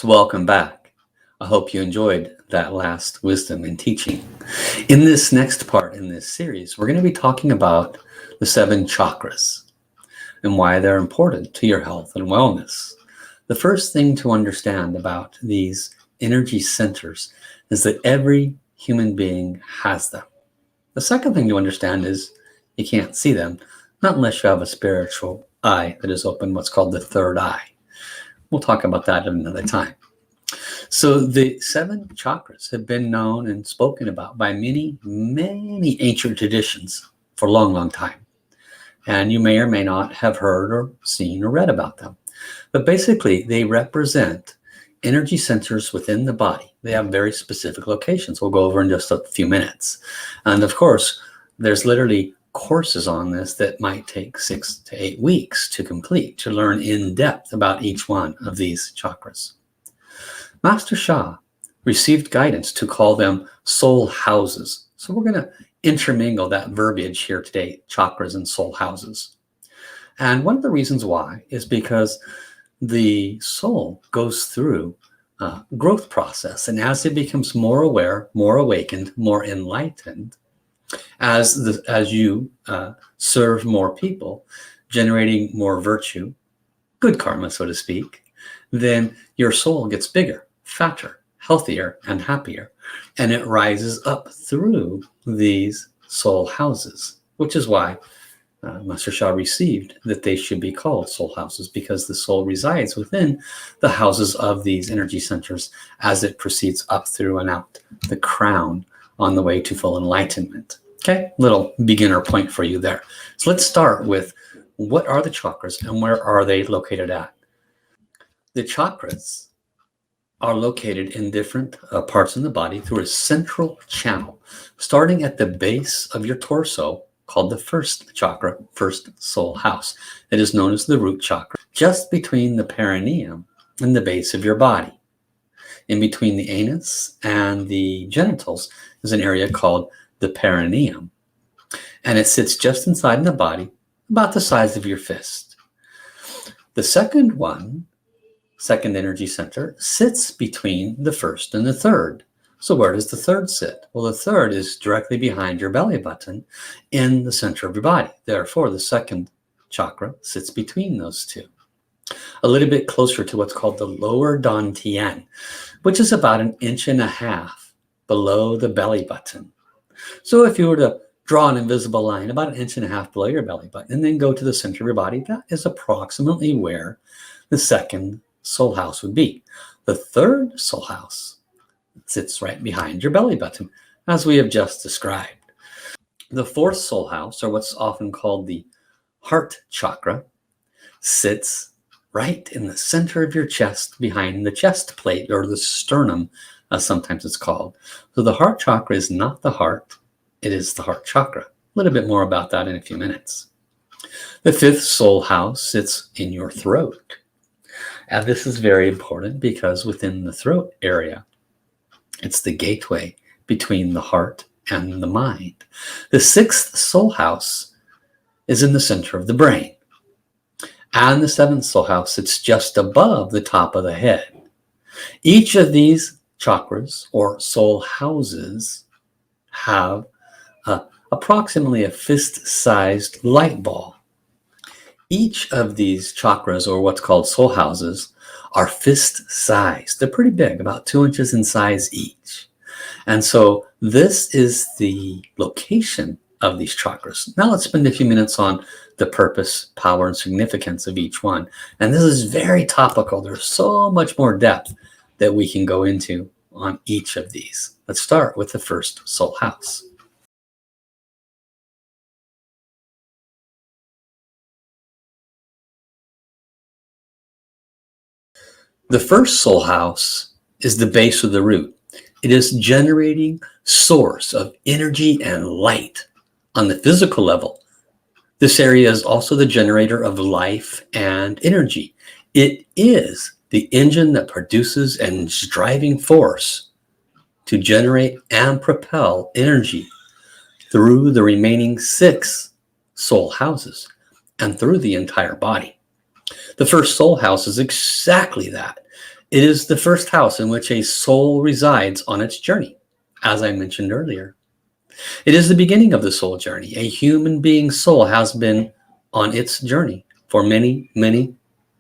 So welcome back. I hope you enjoyed that last wisdom and teaching. In this next part in this series, we're going to be talking about the 7 chakras and why they're important to your health and wellness. The first thing to understand about these energy centers is that every human being has them. The second thing to understand is you can't see them, not unless you have a spiritual eye that is open, what's called the third eye. We'll talk about that at another time. So the 7 chakras have been known and spoken about by many, many ancient traditions for a long, long time. And you may or may not have heard or seen or read about them. But basically, they represent energy centers within the body. They have very specific locations. We'll go over in just a few minutes. And of course, there's literally courses on this that might take 6 to 8 weeks to complete, to learn in depth about each one of these chakras. Master Sha received guidance to call them soul houses. So we're going to intermingle that verbiage here today, chakras and soul houses. And one of the reasons why is because the soul goes through a growth process. And as it becomes more aware, more awakened, more enlightened, as you serve more people, generating more virtue, good karma, so to speak, then your soul gets bigger, fatter, healthier, and happier. And it rises up through these soul houses, which is why Master Sha received that they should be called soul houses, because the soul resides within the houses of these energy centers as it proceeds up through and out the crown on the way to full enlightenment. Okay, little beginner point for you there. So let's start with what are the chakras and where are they located at? The chakras are located in different parts in the body through a central channel, starting at the base of your torso, called the first chakra, first soul house. It is known as the root chakra, just between the perineum and the base of your body. In between the anus and the genitals is an area called the perineum, and it sits just inside the body, about the size of your fist. The second energy center, sits between the first and the third. So where does the third sit? Well, the third is directly behind your belly button in the center of your body. Therefore, the second chakra sits between those two, a little bit closer to what's called the lower dantian, which is about 1.5 inches below the belly button. So if you were to draw an invisible line about 1.5 inches below your belly button and then go to the center of your body, that is approximately where the second soul house would be. The third soul house sits right behind your belly button, as we have just described. The fourth soul house, or what's often called the heart chakra, sits right in the center of your chest, behind the chest plate, or the sternum, as sometimes it's called. So the heart chakra is not the heart, it is the heart chakra. A little bit more about that in a few minutes. The fifth soul house sits in your throat. And this is very important because within the throat area, it's the gateway between the heart and the mind. The sixth soul house is in the center of the brain. And the seventh soul house sits just above the top of the head. Each of these chakras or soul houses have approximately a fist-sized light ball. Each of these chakras, or what's called soul houses, are fist-sized. They're pretty big, about 2 inches in size each. And so this is the location of these chakras. Now let's spend a few minutes on the purpose, power, and significance of each one. And this is very topical. There's so much more depth that we can go into on each of these. Let's start with the first soul house. The first soul house is the base of the root. It is generating source of energy and light on the physical level. This area is also the generator of life and energy. It is the engine that produces and is driving force to generate and propel energy through the remaining 6 soul houses and through the entire body. The first soul house is exactly that. It is the first house in which a soul resides on its journey, as I mentioned earlier. It is the beginning of the soul journey. A human being's soul has been on its journey for many, many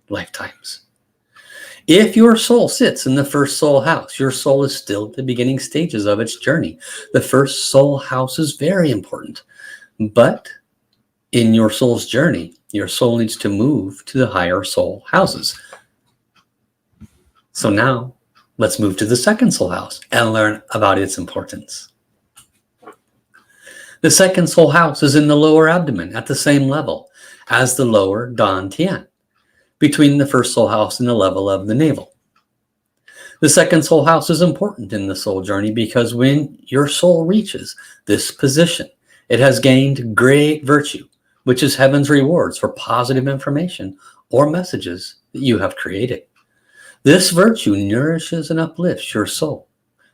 lifetimes. If your soul sits in the first soul house, your soul is still at the beginning stages of its journey. The first soul house is very important, but in your soul's journey, your soul needs to move to the higher soul houses. So now let's move to the second soul house and learn about its importance. The second soul house is in the lower abdomen at the same level as the lower dantian, between the first soul house and the level of the navel. The second soul house is important in the soul journey because when your soul reaches this position, it has gained great virtue, which is heaven's rewards for positive information or messages that you have created. This virtue nourishes and uplifts your soul.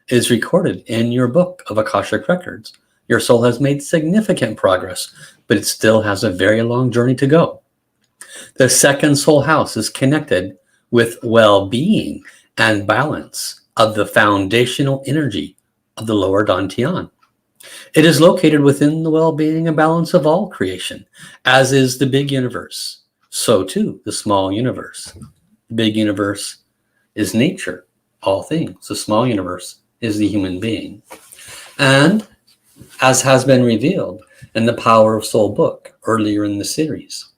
It is recorded in your book of Akashic Records. Your soul has made significant progress, but it still has a very long journey to go. The second soul house is connected with well-being and balance of the foundational energy of the lower dantian. It is located within the well-being and balance of all creation, as is the big universe. So too, the small universe. The big universe is nature, all things. The small universe is the human being. And as has been revealed in the Power of Soul book earlier in the series,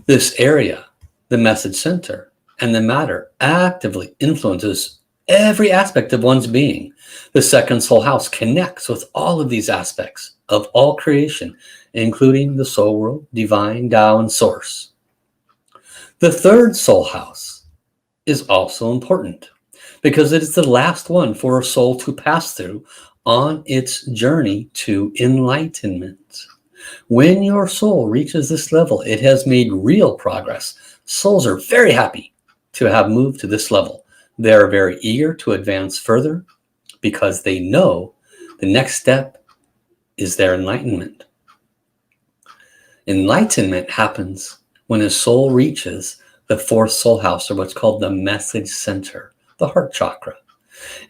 this area, the message center, and the matter actively influences every aspect of one's being. The second soul house connects with all of these aspects of all creation, including the soul world, divine, Tao, and source. The third soul house is also important because it is the last one for a soul to pass through on its journey to enlightenment. When your soul reaches this level, it has made real progress. Souls are very happy to have moved to this level. They are very eager to advance further because they know the next step is their enlightenment. Enlightenment happens when a soul reaches the fourth soul house, or what's called the message center, the heart chakra.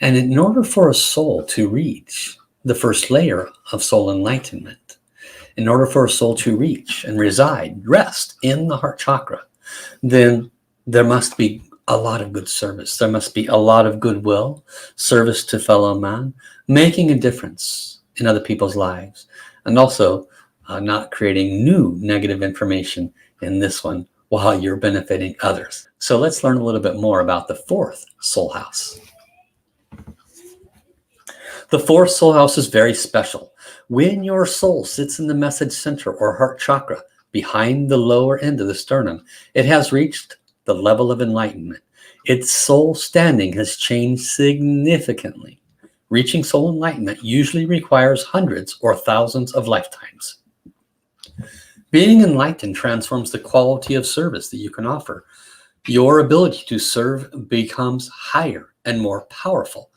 And in order for a soul to reach the first layer of soul enlightenment, in order for a soul to reach and reside, rest in the heart chakra, then there must be a lot of good service. There must be a lot of goodwill, service to fellow man, making a difference in other people's lives, and also not creating new negative information in this one while you're benefiting others. So let's learn a little bit more about the fourth soul house. The fourth soul house is very special. When your soul sits in the message center or heart chakra behind the lower end of the sternum, it has reached the level of enlightenment. Its soul standing has changed significantly. Reaching soul enlightenment usually requires hundreds or thousands of lifetimes. Being enlightened transforms the quality of service that you can offer. Your ability to serve becomes higher and more powerful.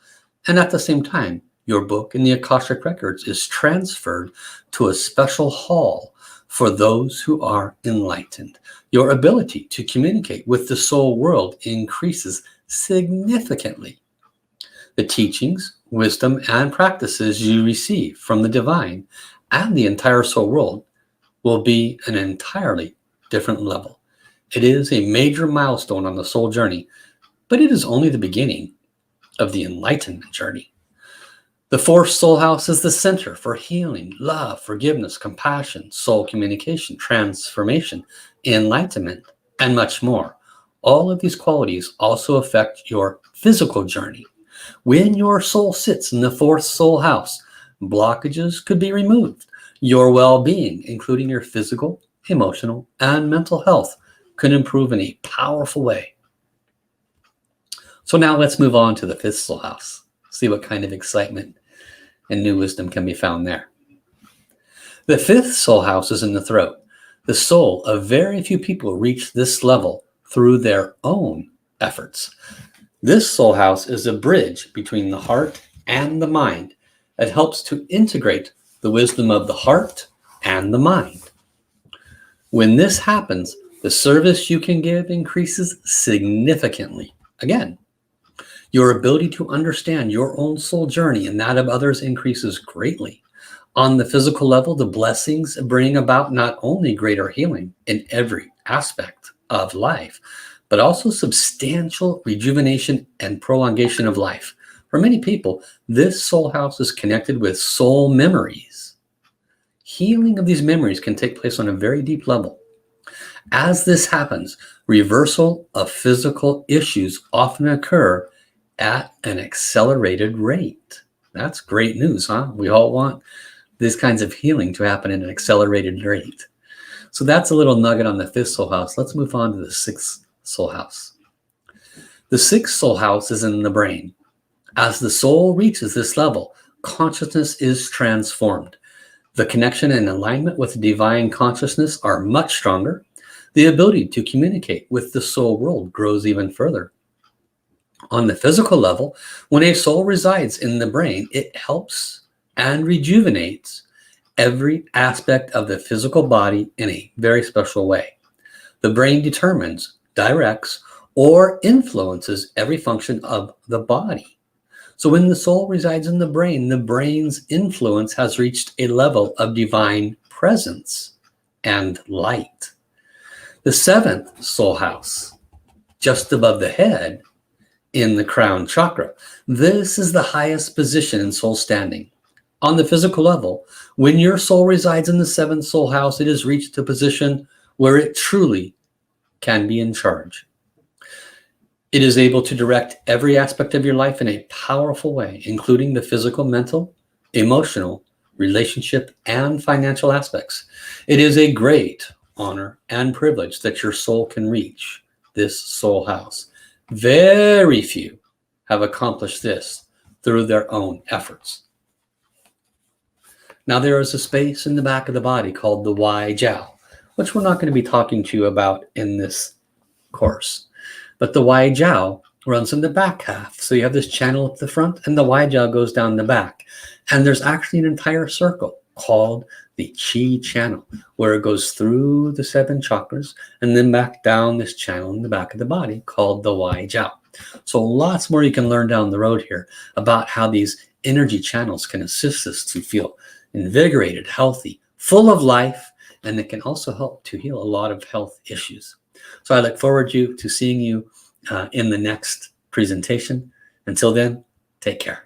And at the same time, your book in the Akashic Records is transferred to a special hall for those who are enlightened. Your ability to communicate with the soul world increases significantly. The teachings, wisdom, and practices you receive from the divine and the entire soul world will be an entirely different level. It is a major milestone on the soul journey, but it is only the beginning of the enlightenment journey. The fourth soul house is the center for healing, love, forgiveness, compassion, soul communication, transformation, enlightenment, and much more. All of these qualities also affect your physical journey. When your soul sits in the fourth soul house, blockages could be removed. Your well-being, including your physical, emotional, and mental health, can improve in a powerful way. So now let's move on to the fifth soul house. See what kind of excitement and new wisdom can be found there. The fifth soul house is in the throat. The soul of very few people reach this level through their own efforts. This soul house is a bridge between the heart and the mind that helps to integrate the wisdom of the heart and the mind. When this happens, The service you can give increases significantly. Again, your ability to understand your own soul journey and that of others increases greatly. On the physical level, the blessings bring about not only greater healing in every aspect of life, but also substantial rejuvenation and prolongation of life. For many people, this soul house is connected with soul memories. Healing of these memories can take place on a very deep level. As this happens, reversal of physical issues often occur at an accelerated rate. That's great news, huh? We all want these kinds of healing to happen at an accelerated rate. So that's a little nugget on the fifth soul house. Let's move on to the sixth soul house. The sixth soul house is in the brain. As the soul reaches this level, consciousness is transformed. The connection and alignment with divine consciousness are much stronger. The ability to communicate with the soul world grows even further. On the physical level, when a soul resides in the brain, it helps and rejuvenates every aspect of the physical body in a very special way. The brain determines, directs, or influences every function of the body. So when the soul resides in the brain's influence has reached a level of divine presence and light. The seventh soul house, just above the head, in the crown chakra. This is the highest position in soul standing. On the physical level, when your soul resides in the seventh soul house, it has reached a position where it truly can be in charge. It is able to direct every aspect of your life in a powerful way, including the physical, mental, emotional, relationship, and financial aspects. It is a great honor and privilege that your soul can reach this soul house. Very few have accomplished this through their own efforts. Now, there is a space in the back of the body called the Y jiao, which we're not going to be talking to you about in this course. But the Y jiao runs in the back half. So you have this channel up the front, and the Y jiao goes down the back. And there's actually an entire circle called the Qi channel, where it goes through the seven chakras and then back down this channel in the back of the body called the Y jiao. So lots more you can learn down the road here about how these energy channels can assist us to feel invigorated, healthy, full of life, and it can also help to heal a lot of health issues. So I look forward to seeing you in the next presentation. Until then, take care.